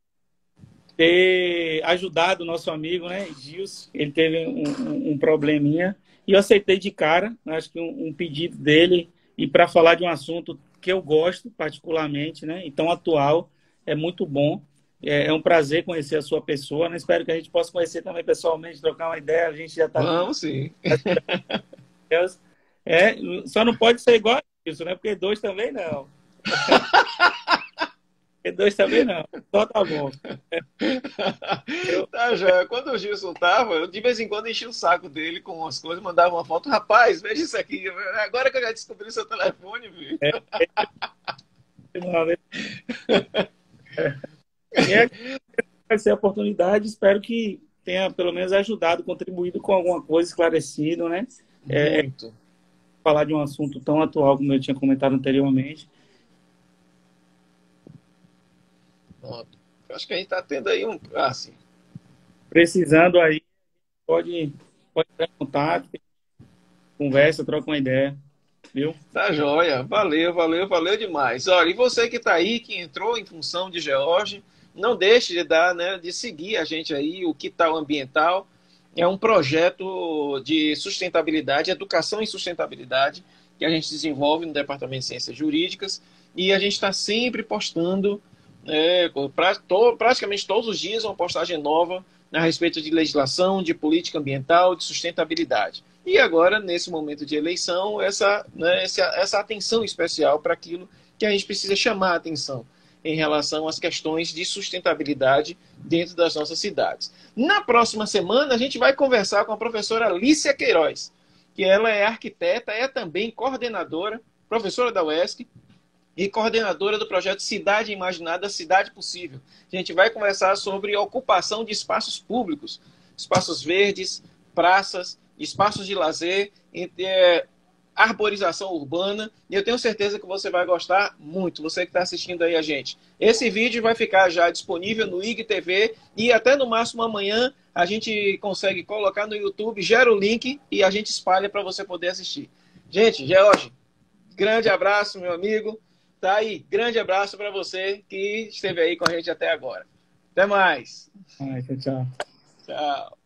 ter ajudado o nosso amigo, né, Gilson. Ele teve um probleminha e eu aceitei de cara, acho que um pedido dele, e para falar de um assunto que eu gosto particularmente, né, e tão atual, é muito bom. É um prazer conhecer a sua pessoa, né? Espero que a gente possa conhecer também pessoalmente, trocar uma ideia. A gente já está... Vamos sim. Só não pode ser igual a isso, né? Porque dois também não. Porque dois também não. Só tá bom. Tá, já. Quando o Gilson tava, eu de vez em quando enchi o saco dele com as coisas, mandava uma foto. Rapaz, veja isso aqui. Agora que eu já descobri o seu telefone, viu? Agradecer a oportunidade. Espero que tenha pelo menos ajudado, contribuído com alguma coisa, esclarecido, né? Muito. Falar de um assunto tão atual como eu tinha comentado anteriormente. Pronto. Acho que a gente está tendo aí sim. Precisando aí, pode entrar em contato, conversa, troca uma ideia. Viu? Tá joia. Valeu demais. Olha, e você que está aí, que entrou em função de George, não deixe de seguir a gente aí, o Quital Ambiental. É um projeto de sustentabilidade, educação em sustentabilidade, que a gente desenvolve no Departamento de Ciências Jurídicas, e a gente está sempre postando, praticamente todos os dias, uma postagem nova a respeito de legislação, de política ambiental, de sustentabilidade. E agora, nesse momento de eleição, essa atenção especial para aquilo que a gente precisa chamar a atenção em relação às questões de sustentabilidade dentro das nossas cidades. Na próxima semana, a gente vai conversar com a professora Alicia Queiroz, que ela é arquiteta, é também coordenadora, professora da UESC, e coordenadora do projeto Cidade Imaginada, Cidade Possível. A gente vai conversar sobre a ocupação de espaços públicos, espaços verdes, praças, espaços de lazer, arborização urbana, e eu tenho certeza que você vai gostar muito, você que está assistindo aí a gente. Esse vídeo vai ficar já disponível no IGTV e até no máximo amanhã a gente consegue colocar no YouTube, gera o link e a gente espalha para você poder assistir. Gente, George, grande abraço, meu amigo. Tá aí, grande abraço para você que esteve aí com a gente até agora. Até mais. Tchau. Tchau.